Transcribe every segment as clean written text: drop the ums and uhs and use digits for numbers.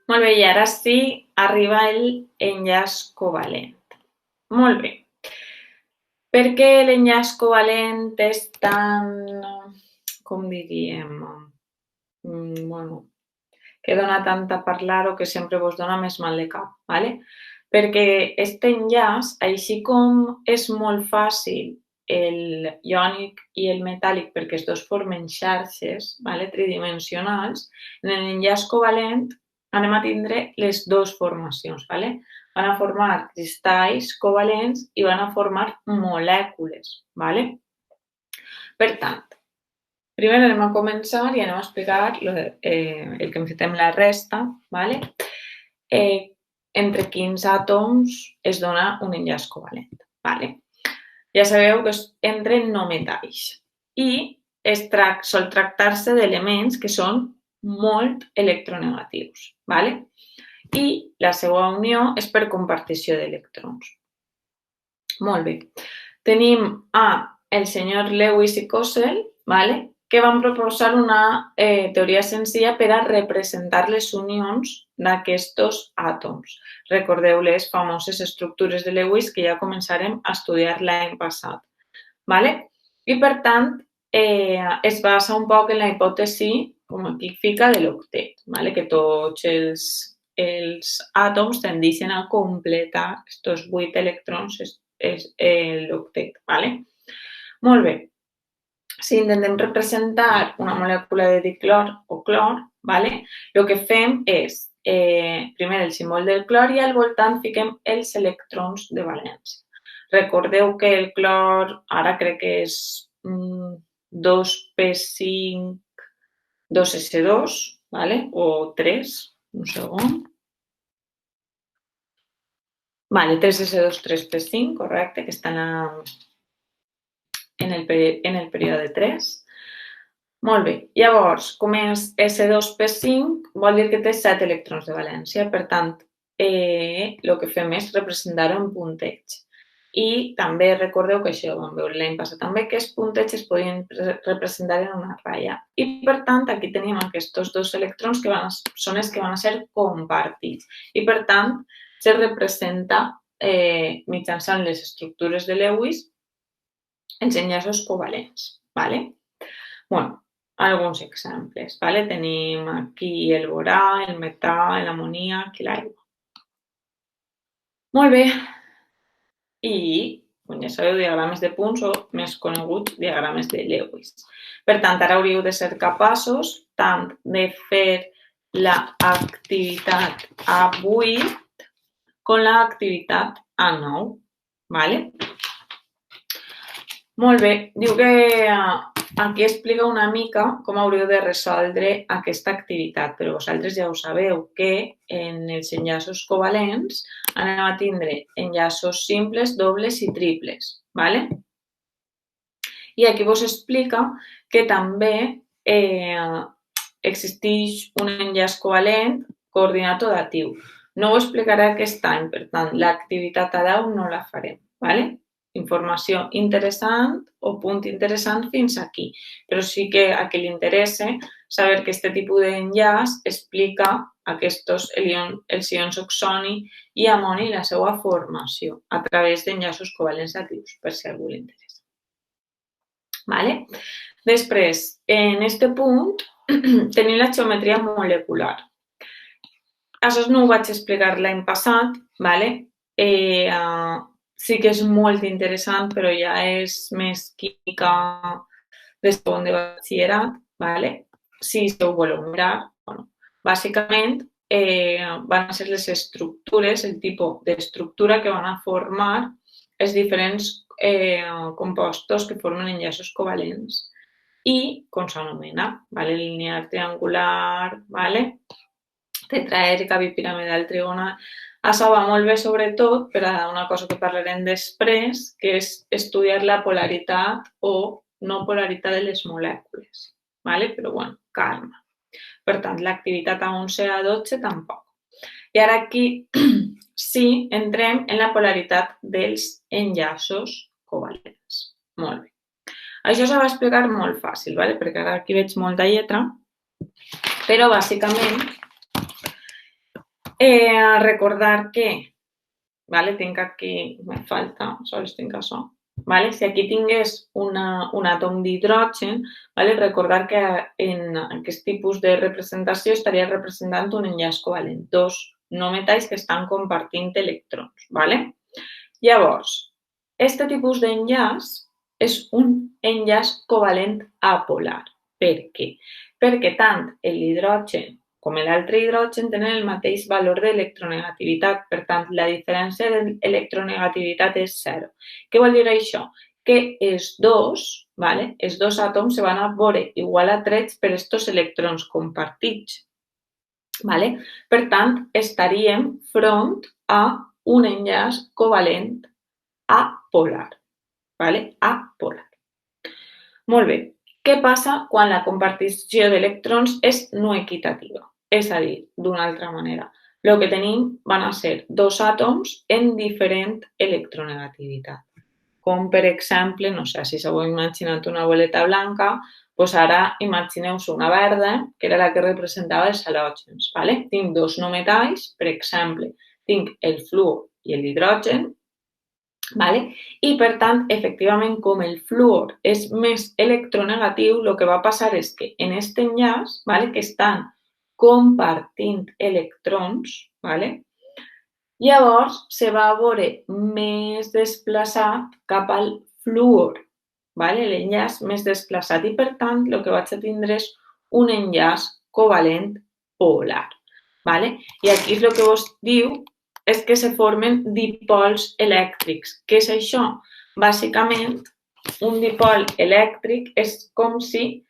Molt bé, i ara sí, arriba l'enllaç covalent. Molt bé. Per què l'enllaç covalent és tan, com diríem, bueno, que dona tant a parlar o que sempre vos dona més mal de cap, ¿vale? Perquè aquest enllaç, així com és molt fàcil el iònic i el metàl·lic perquè els dos formen xarxes, ¿vale? Tridimensionals, en l'enllaç covalent anem a tindre les dues formacions, ¿vale? Van a formar cristalls covalents i van a formar molècules, ¿vale? Per tant, primer anem a començar i anem a explicar el que hem fet amb la resta, ¿vale? Entre quins àtoms es dona un enllaç covalent, ¿vale? Ja sabeu que és entre no metalls i sol tractar-se d'elements que són molt electronegatius, ¿vale? I la seva unió és per compartició d'electrons. Molt bé. Tenim el senyor Lewis i Kossel, ¿vale? Que van proposar una teoria senzilla per a representar les unions d'aquests àtoms. Recordeu les famoses estructures de Lewis que ja començarem a estudiar l'any passat. ¿Vale? I, per tant, es basa un poc en la hipòtesi, com aquí fica, de l'octet, ¿vale? Que tots els àtoms tendeixen a completar aquests 8 electrons, l'octet, ¿vale? Molt bé. Si intentem representar una molècula de diclor o clor, ¿vale? El que fem és, primer el símbol del clor i al voltant fiquem els electrons de valència. Recordeu que el clor ara crec que és 2p5, 2s2, ¿vale? O 3, un segon. Vale, 3s2, 3p5, correcte, que estan en el període 3. Molt bé. Llavors, com és S2P5, vol dir que té 7 electrons de valència. Per tant, el que fem és representar-ho en punteig. I també recordeu que això ho vam veure l'any passat també, que els punteigs es podien representar en una ratlla. I, per tant, aquí tenim aquests 2 electrons que són els que van a ser compartits. I, per tant, se representa mitjançant les estructures de Lewis els enllaços covalents, ¿vale? Bueno, alguns exemples, ¿vale? Tenim aquí el borà, el metà, l'amoníac i l'aigua. Molt bé. I, com ja sabeu, diagrames de punts o més coneguts diagrames de Lewis. Per tant, ara hauríeu de ser capaços tant de fer l'activitat A8 com l'activitat A9, ¿vale? Molt bé. Diu que aquí explica una mica com hauríeu de resoldre aquesta activitat, però vosaltres ja ho sabeu que en els enllaços covalents anem a tindre enllaços simples, dobles i triples, ¿vale? I aquí vos explica que també existeix un enllaç covalent coordinat o datiu. No ho explicaré aquest any, per tant, l'activitat A10 no la farem, ¿vale? Informació interessant o punt interessant fins aquí, però sí que a qui li interessa saber que aquest tipus d'enllaç explica els ions oxoni i amoni i la seva formació a través d'enllaços covalents datius, per si a algú li interessa. ¿Vale? Després, en aquest punt, tenim la geometria molecular. Això no ho vaig explicar l'any passat, ¿vale? Sí que és molt interessant, però ja és més química de segon de batxillerat, ¿vale? Si ho voleu mirar, bueno, bàsicament van ser les estructures, el tipus d'estructura que van a formar els diferents compostos que formen enllaços covalents i com s'anomena, ¿vale? Linear, triangular, ¿vale? Tetraèdrica, bipiramidal, trigonal. Això va molt bé, sobretot, per a una cosa que parlarem després, que és estudiar la polaritat o no polaritat de les molècules. ¿Vale? Però, bueno, calma. Per tant, l'activitat A11, A12 tampoc. I ara aquí sí entrem en la polaritat dels enllaços covalents. Molt bé. Això se va explicar molt fàcil, ¿vale? Perquè ara aquí veig molta lletra, però bàsicament Recordar que, vale, tinc aquí, me falta, sols tinc això, vale? Si aquí tingués un àtom d'hidrogen, vale, recordar que en aquest tipus de representació estaria representant un enllaç covalent, dos no metalls que estan compartint electrons. Vale? Llavors, aquest tipus d'enllaç és un enllaç covalent apolar. Per què? Perquè tant l'hidrogen com l'altre hidrogen tenen el mateix valor d'electronegativitat. Per tant, la diferència d'electronegativitat és 0. Què vol dir això? Que els dos àtoms se van a veure igual atrets per aquests electrons compartits. Vale? Per tant, estaríem front a un enllaç covalent apolar. Vale? Apolar. Molt bé. Què passa quan la compartició d'electrons és no equitativa? És a dir, d'una altra manera, el que tenim van a ser dos àtoms en diferent electronegativitat. Com, per exemple, no sé, si s'heu imaginat una boleta blanca, doncs ara imagineu-vos una verda, que era la que representava els halògens. Vale? Tinc dos no metalls, per exemple, tinc el fluor i l'hidrogen, vale? I, per tant, efectivament, com el fluor és més electronegatiu, el que va passar és que en aquest enllaç, vale, que estan compartint electrons, vale, llavors se va veure més desplaçat cap al fluor, vale, l'enllaç més desplaçat, i, per tant, el que vaig a tindre és un enllaç covalent polar. Vale? I aquí és el que vos diu és que se formen dipols elèctrics. Què és això? Bàsicament, un dipol elèctric és com si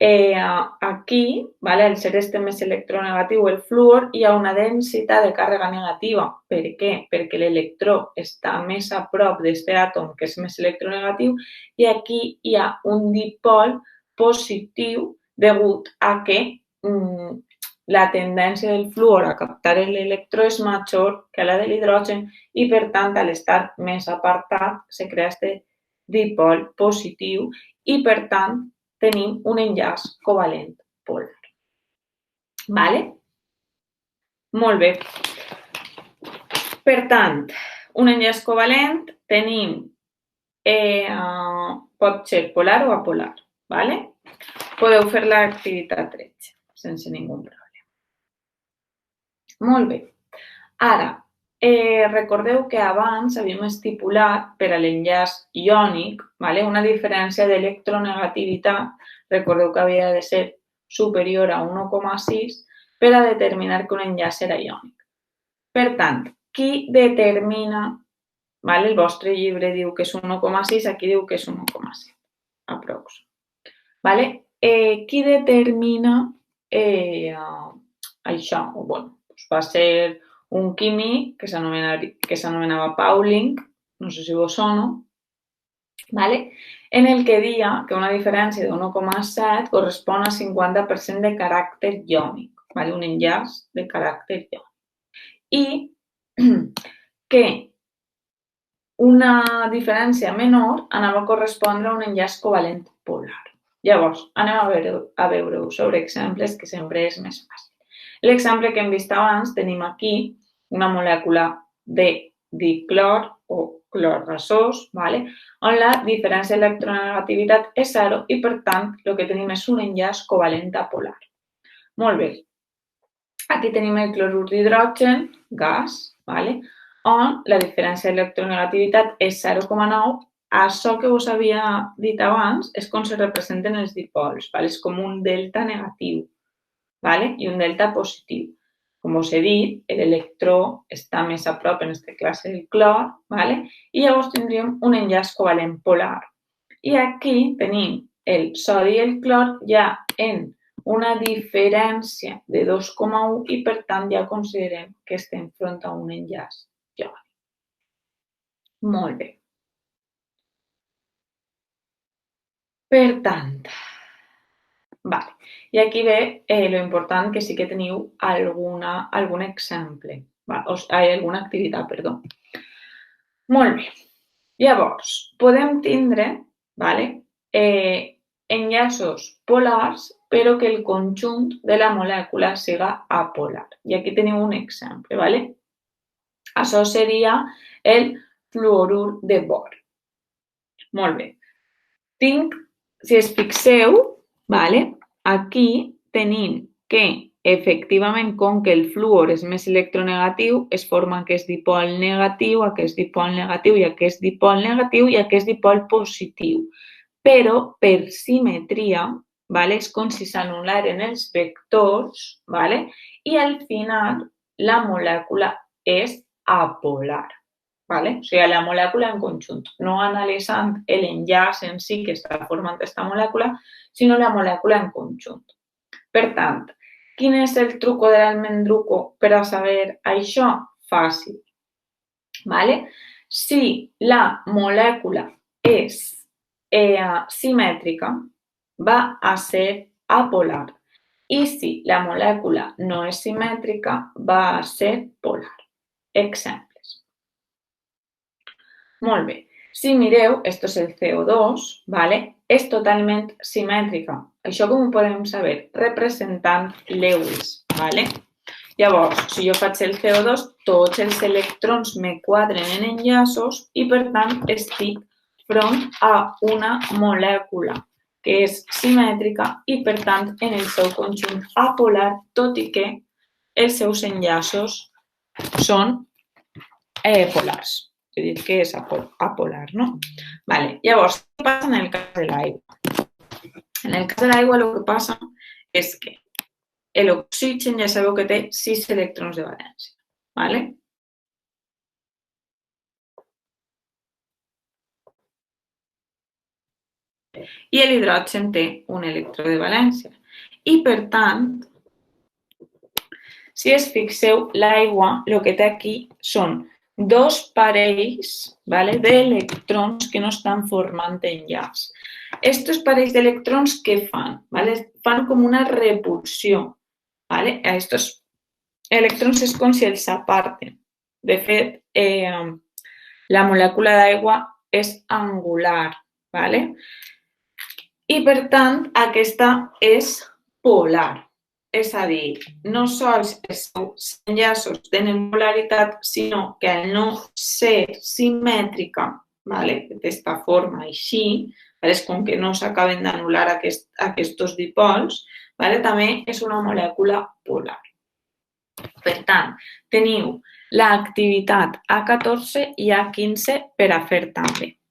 aquí, vale, al ser este més electronegatiu, el fluor, hi ha una densitat de càrrega negativa. Per què? Perquè l'electró està més a prop d'aquest àtom que és més electronegatiu, i aquí hi ha un dipol positiu degut a que la tendència del fluor a captar l'electró és major que la de l'hidrogen i, per tant, a l'estar més apartat, se crea aquest dipol positiu i, per tant, tenim un enllaç covalent polar. Vale? Molt bé. Per tant, un enllaç covalent tenim pot ser polar o apolar. Vale? Podeu fer l'activitat 13 sense ningú problema. Molt bé. Ara, recordeu que abans havíem estipulat per a l'enllaç iònic una diferència d'electronegativitat, recordeu que havia de ser superior a 1,6 per a determinar que un enllaç era iònic. Per tant, qui determina, el vostre llibre diu que és 1,6, aquí diu que és 1,7, aprox. Qui determina això? Bueno, va ser un químic que s'anomenava Pauling, no sé si vos sona, en el que deia que una diferència de 1,7 correspon a 50% de caràcter iònic, un enllaç de caràcter iònic. I que una diferència menor anava a correspondre a un enllaç covalent polar. Llavors, anem a veure-ho sobre exemples, que sempre és més fàcil. L'exemple que hem vist abans, tenim aquí una molècula de diclor o clor gasós, on la diferència d'electronegativitat és 0 i, per tant, el que tenim és un enllaç covalent apolar. Molt bé. Aquí tenim el clorur d'hidrogen, gas, on la diferència d'electronegativitat és 0,9. Això que us havia dit abans és com se representen els dipols, és com un delta negatiu i un delta positiu. Com us he dit, l'electró està més a prop en aquesta classe del clor i llavors tindríem un enllaç covalent polar. I aquí tenim el sodi i el clor ja en una diferència de 2,1 i, per tant, ja considerem que estem front a un enllaç iònic. Molt bé. Per tant, i aquí ve lo important, que sí que teniu algun exemple, alguna activitat, perdó. Molt bé. Llavors, podem tindre enllaços polars però que el conjunt de la molècula siga apolar. I aquí teniu un exemple, ¿vale? Això seria el fluorur de bor. Molt bé. Si es fixeu, ¿vale? Aquí tenim que efectivament, com que el fluor és més electronegatiu, es forma aquest dipol negatiu, aquest dipol negatiu i aquest dipol negatiu i aquest dipol positiu. Però per simetria, ¿vale? És com si s'anul·laren els vectors, ¿vale? I al final la molècula és apolar. ¿Vale? O sigui, la molècula en conjunt, no analitzant l'enllaç en si que està formant aquesta molècula, sinó la molècula en conjunt. Per tant, quin és el truco de l'almendruco per a saber això? Fàcil. ¿Vale? Si la molècula és simètrica, va a ser apolar. I si la molècula no és simètrica, va a ser polar. Exemples. Molt bé. Si mireu, esto és el CO2, ¿vale? És totalment simètrica. Això com ho podem saber? Representant Lewis, ¿vale? Llavors, si jo faig el CO2, tots els electrons me quadren en enllaços i, per tant, estic front a una molècula que és simètrica i, per tant, en el seu conjunt apolar, tot i que els seus enllaços són polars. He dit que és apolar, no? Vale. Llavors, què passa en el cas de l'aigua? En el cas de l'aigua el que passa és que l'oxigen ja sabeu que té 6 electrons de valència. Vale? I l'hidrogen té un electró de valència. I, per tant, si es fixeu, l'aigua el que té aquí són dos parells, ¿vale?, d'electrons que no estan formant enllaç. Estos parells d'electrons què fan? ¿Vale? Fan com una repulsió. ¿Vale? A estos electrons és com si els aparten. De fet, la molècula d'aigua és angular. ¿Vale? I, per tant, aquesta és polar. És a dir, no sols els seus enllaços tenen polaritat, sinó que al no ser simètrica, d'aquesta forma així, és com que no s'acaben d'anul·lar aquests dipols, també és una molècula polar. Per tant, teniu l'activitat A14 i A15 per a fer també.